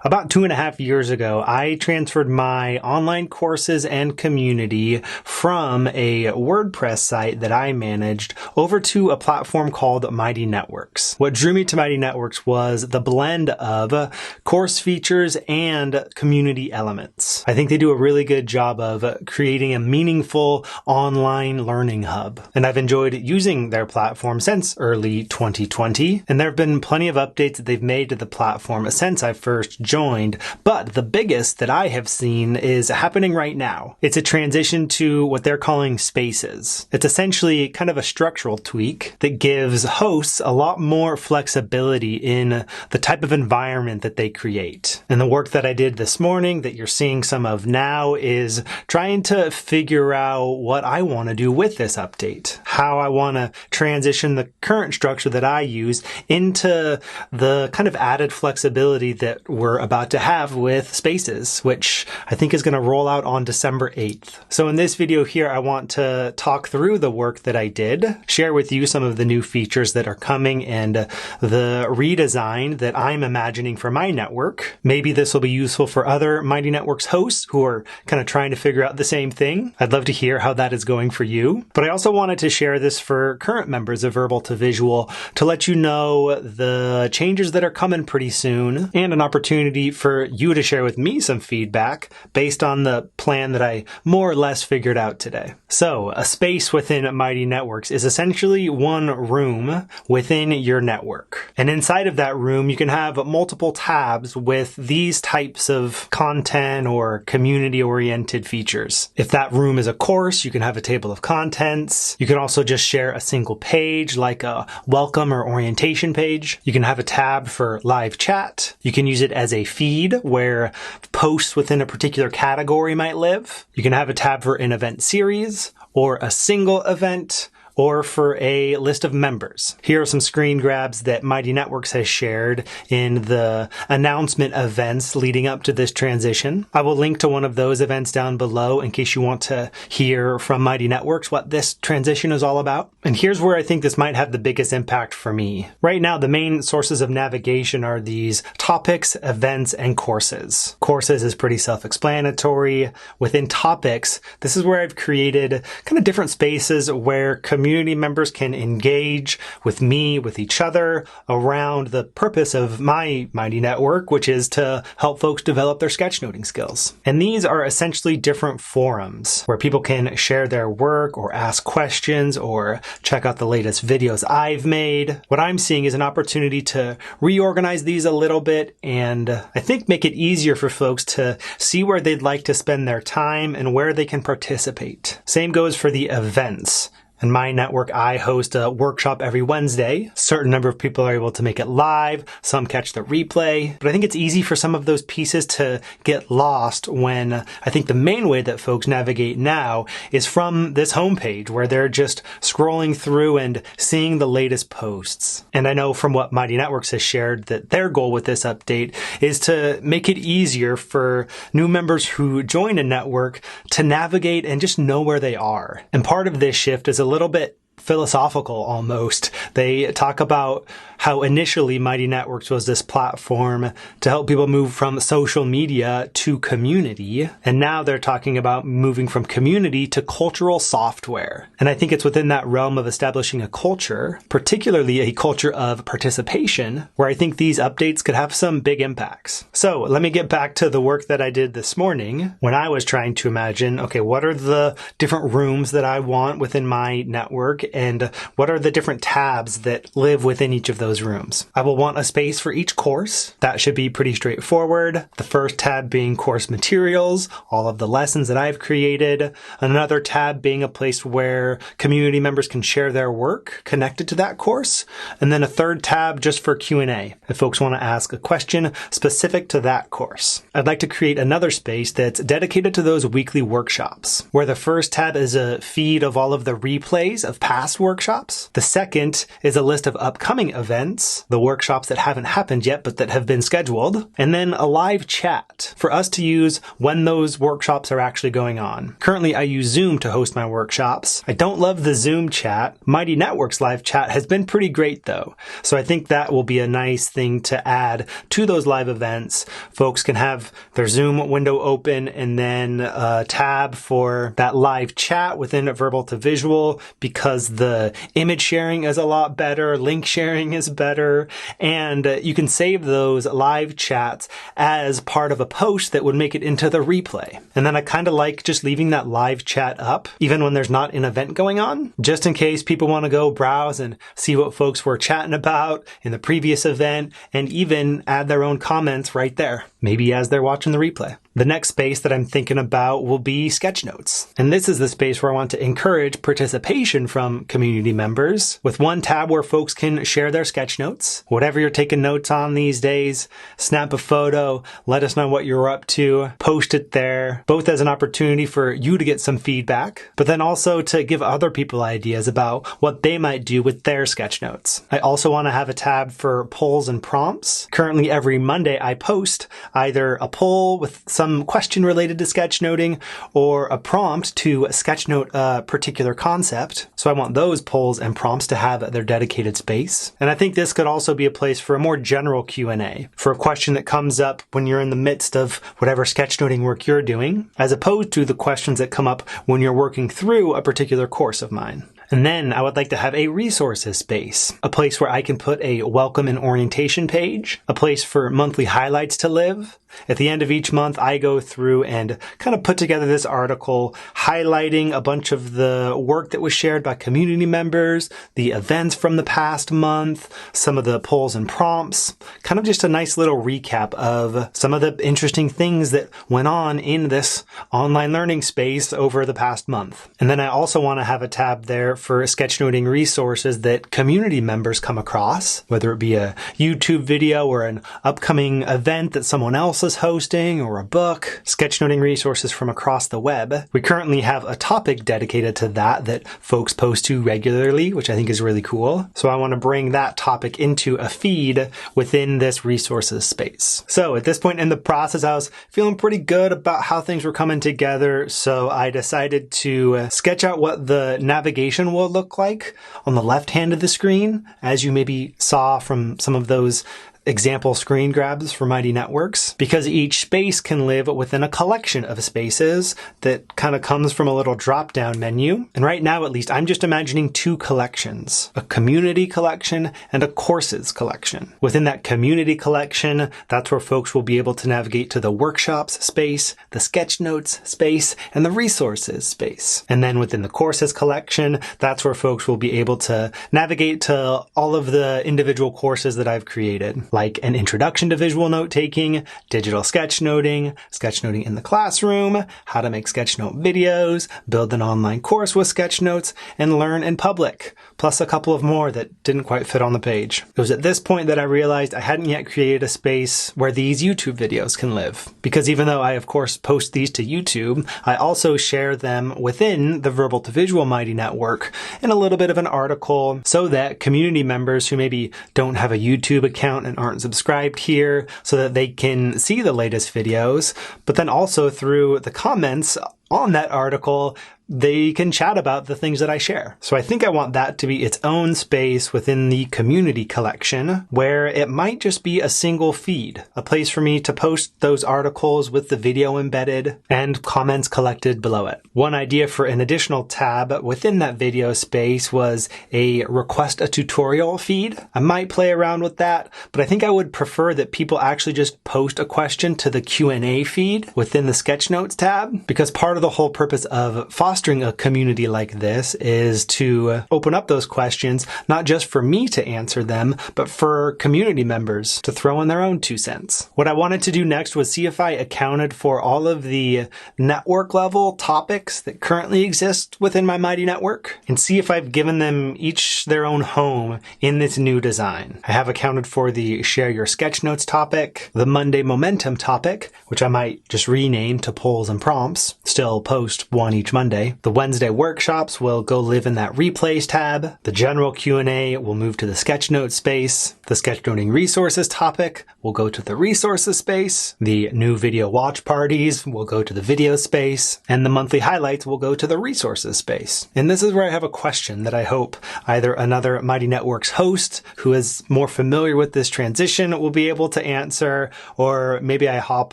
About 2.5 years ago, I transferred my online courses and community from a WordPress site that I managed over to a platform called Mighty Networks. What drew me to Mighty Networks was the blend of course features and community elements. I think they do a really good job of creating a meaningful online learning hub. And I've enjoyed using their platform since early 2020. And there have been plenty of updates that they've made to the platform since I first joined, but the biggest that I have seen is happening right now. It's a transition to what they're calling spaces. It's essentially kind of a structural tweak that gives hosts a lot more flexibility in the type of environment that they create. And the work that I did this morning that you're seeing some of now is trying to figure out what I want to do with this update, how I want to transition the current structure that I use into the kind of added flexibility that we're about to have with Spaces, which I think is going to roll out on December 8th. So in this video here, I want to talk through the work that I did, share with you some of the new features that are coming and the redesign that I'm imagining for my network. Maybe this will be useful for other Mighty Networks hosts who are kind of trying to figure out the same thing. I'd love to hear how that is going for you. But I also wanted to share this for current members of Verbal to Visual to let you know the changes that are coming pretty soon and an opportunity for you to share with me some feedback based on the plan that I more or less figured out today. So a space within Mighty Networks is essentially one room within your network. And inside of that room, you can have multiple tabs with these types of content or community-oriented features. If that room is a course, you can have a table of contents. You can also just share a single page like a welcome or orientation page. You can have a tab for live chat. You can use it as a feed where posts within a particular category might live. You can have a tab for an event series or a single event, or for a list of members. Here are some screen grabs that Mighty Networks has shared in the announcement events leading up to this transition. I will link to one of those events down below in case you want to hear from Mighty Networks what this transition is all about. And here's where I think this might have the biggest impact for me. Right now, the main sources of navigation are these topics, events, and courses. Courses is pretty self-explanatory. Within topics, this is where I've created kind of different spaces where community members can engage with me, with each other, around the purpose of my Mighty Network, which is to help folks develop their sketchnoting skills. And these are essentially different forums where people can share their work or ask questions or check out the latest videos I've made. What I'm seeing is an opportunity to reorganize these a little bit and I think make it easier for folks to see where they'd like to spend their time and where they can participate. Same goes for the events. In my network, I host a workshop every Wednesday. A certain number of people are able to make it live. Some catch the replay. But I think it's easy for some of those pieces to get lost when I think the main way that folks navigate now is from this homepage where they're just scrolling through and seeing the latest posts. And I know from what Mighty Networks has shared that their goal with this update is to make it easier for new members who join a network to navigate and just know where they are. And part of this shift is a little bit philosophical almost. They talk about how initially Mighty Networks was this platform to help people move from social media to community. And now they're talking about moving from community to cultural software. And I think it's within that realm of establishing a culture, particularly a culture of participation, where I think these updates could have some big impacts. So let me get back to the work that I did this morning when I was trying to imagine, okay, what are the different rooms that I want within my network and what are the different tabs that live within each of those rooms. I will want a space for each course. That should be pretty straightforward. The first tab being course materials, all of the lessons that I've created. Another tab being a place where community members can share their work connected to that course. And then a third tab just for Q&A, if folks want to ask a question specific to that course. I'd like to create another space that's dedicated to those weekly workshops, where the first tab is a feed of all of the replays of past past workshops. The second is a list of upcoming events, the workshops that haven't happened yet but that have been scheduled, and then a live chat for us to use when those workshops are actually going on. Currently, I use Zoom to host my workshops. I don't love the Zoom chat. Mighty Networks live chat has been pretty great though, so I think that will be a nice thing to add to those live events. Folks can have their Zoom window open and then a tab for that live chat within Verbal to Visual, because the image sharing is a lot better, link sharing is better, and you can save those live chats as part of a post that would make it into the replay. And then I kind of like just leaving that live chat up even when there's not an event going on, just in case people want to go browse and see what folks were chatting about in the previous event, and even add their own comments right there, maybe as they're watching the replay. The next space that I'm thinking about will be sketchnotes. And this is the space where I want to encourage participation from community members, with one tab where folks can share their sketchnotes. Whatever you're taking notes on these days, snap a photo, let us know what you're up to, post it there, both as an opportunity for you to get some feedback, but then also to give other people ideas about what they might do with their sketchnotes. I also want to have a tab for polls and prompts. Currently, every Monday I post either a poll with some question related to sketchnoting or a prompt to sketchnote a particular concept. So I want those polls and prompts to have their dedicated space. And I think this could also be a place for a more general Q&A, for a question that comes up when you're in the midst of whatever sketchnoting work you're doing, as opposed to the questions that come up when you're working through a particular course of mine. And then I would like to have a resources space, a place where I can put a welcome and orientation page, a place for monthly highlights to live. At the end of each month, I go through and kind of put together this article highlighting a bunch of the work that was shared by community members, the events from the past month, some of the polls and prompts, kind of just a nice little recap of some of the interesting things that went on in this online learning space over the past month. And then I also want to have a tab there for sketchnoting resources that community members come across, whether it be a YouTube video or an upcoming event that someone else is hosting, or a book, sketchnoting resources from across the web. We currently have a topic dedicated to that folks post to regularly, which I think is really cool. So I want to bring that topic into a feed within this resources space. So at this point in the process, I was feeling pretty good about how things were coming together. So I decided to sketch out what the navigation will look like on the left hand of the screen, as you maybe saw from some of those example screen grabs for Mighty Networks, because each space can live within a collection of spaces that kind of comes from a little drop-down menu. And right now, at least, I'm just imagining two collections, a community collection and a courses collection. Within that community collection, that's where folks will be able to navigate to the workshops space, the sketchnotes space, and the resources space. And then within the courses collection, that's where folks will be able to navigate to all of the individual courses that I've created, like an introduction to visual note-taking, digital sketchnoting, sketchnoting in the classroom, how to make sketchnote videos, build an online course with sketchnotes, and learn in public, plus a couple of more that didn't quite fit on the page. It was at this point that I realized I hadn't yet created a space where these YouTube videos can live. Because even though I, of course, post these to YouTube, I also share them within the Verbal to Visual Mighty Network in a little bit of an article, so that community members who maybe don't have a YouTube account and aren't subscribed here, so that they can see the latest videos, but then also through the comments on that article, they can chat about the things that I share. So I think I want that to be its own space within the community collection, where it might just be a single feed, a place for me to post those articles with the video embedded and comments collected below it. One idea for an additional tab within that video space was a request a tutorial feed. I might play around with that, but I think I would prefer that people actually just post a question to the Q&A feed within the Sketchnotes tab, because part of the whole purpose of fostering a community like this is to open up those questions, not just for me to answer them, but for community members to throw in their own 2 cents. What I wanted to do next was see if I accounted for all of the network level topics that currently exist within my Mighty Network, and see if I've given them each their own home in this new design. I have accounted for the Share Your Sketchnotes topic, the Monday Momentum topic, which I might just rename to Polls and Prompts, still post one each Monday, Thursday. The Wednesday workshops will go live in that replays tab. The general Q&A will move to the sketchnote space. The sketchnoting resources topic will go to the resources space. The new video watch parties will go to the video space. And the monthly highlights will go to the resources space. And this is where I have a question that I hope either another Mighty Networks host who is more familiar with this transition will be able to answer, or maybe I hop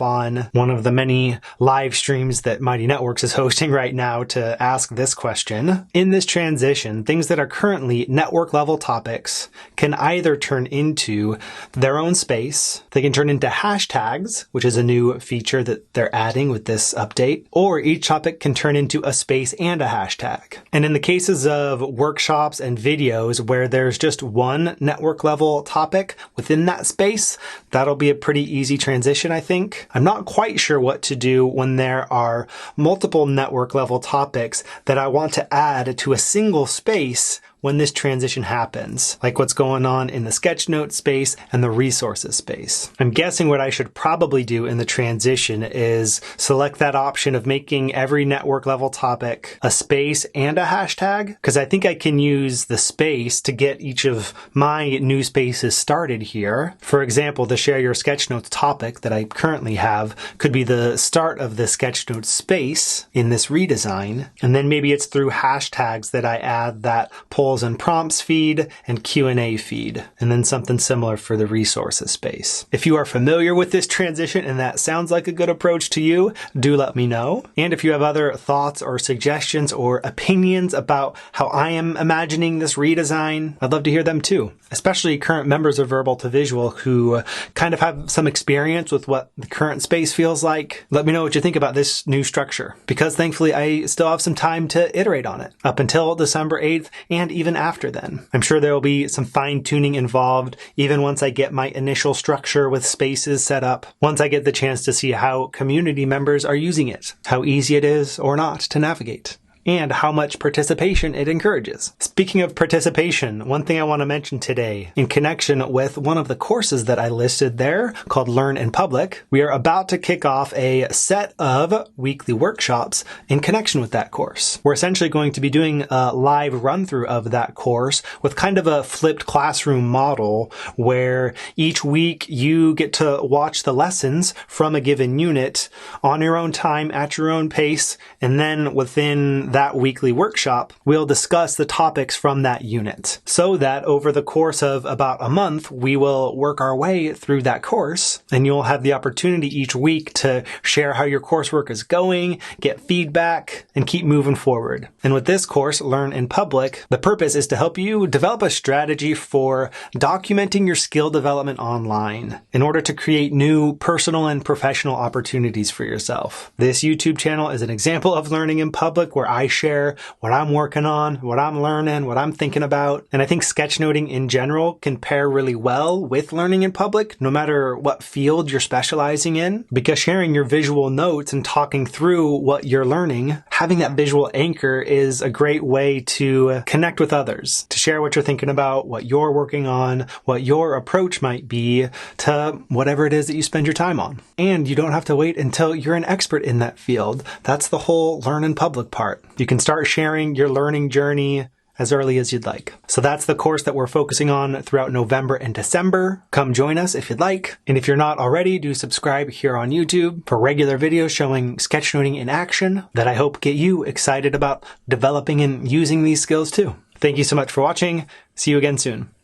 on one of the many live streams that Mighty Networks is hosting right now to ask this question. In this transition, things that are currently network level topics can either turn into their own space, they can turn into hashtags, which is a new feature that they're adding with this update, or each topic can turn into a space and a hashtag. And in the cases of workshops and videos where there's just one network level topic within that space, that'll be a pretty easy transition, I think. I'm not quite sure what to do when there are multiple network level topics that I want to add to a single space when this transition happens, like what's going on in the sketchnote space and the resources space. I'm guessing what I should probably do in the transition is select that option of making every network level topic a space and a hashtag, because I think I can use the space to get each of my new spaces started here. For example, the share your sketchnotes topic that I currently have could be the start of the sketchnote space in this redesign. And then maybe it's through hashtags that I add that polls and prompts feed and Q&A feed, and then something similar for the resources space. If you are familiar with this transition and that sounds like a good approach to you, do let me know. And if you have other thoughts or suggestions or opinions about how I am imagining this redesign, I'd love to hear them too, especially current members of Verbal to Visual who kind of have some experience with what the current space feels like. Let me know what you think about this new structure, because thankfully I still have some time to iterate on it up until December 8th and even after then. I'm sure there will be some fine tuning involved even once I get my initial structure with spaces set up, once I get the chance to see how community members are using it, how easy it is or not to navigate, and how much participation it encourages. Speaking of participation, one thing I want to mention today, in connection with one of the courses that I listed there called Learn in Public, we are about to kick off a set of weekly workshops in connection with that course. We're essentially going to be doing a live run through of that course with kind of a flipped classroom model where each week you get to watch the lessons from a given unit on your own time, at your own pace, and then within that weekly workshop, we'll discuss the topics from that unit, so that over the course of about a month, we will work our way through that course, and you'll have the opportunity each week to share how your coursework is going, get feedback, and keep moving forward. And with this course, Learn in Public, the purpose is to help you develop a strategy for documenting your skill development online in order to create new personal and professional opportunities for yourself. This YouTube channel is an example of Learning in Public, where I share what I'm working on, what I'm learning, what I'm thinking about. And I think sketchnoting in general can pair really well with Learning in Public, no matter what field you're specializing in, because sharing your visual notes and talking through what you're learning, having that visual anchor is a great way to connect with others, to share what you're thinking about, what you're working on, what your approach might be to whatever it is that you spend your time on. And you don't have to wait until you're an expert in that field. That's the whole Learn in Public part. You can start sharing your learning journey as early as you'd like. So that's the course that we're focusing on throughout November and December. Come join us if you'd like. And if you're not already, do subscribe here on YouTube for regular videos showing sketchnoting in action that I hope get you excited about developing and using these skills too. Thank you so much for watching. See you again soon.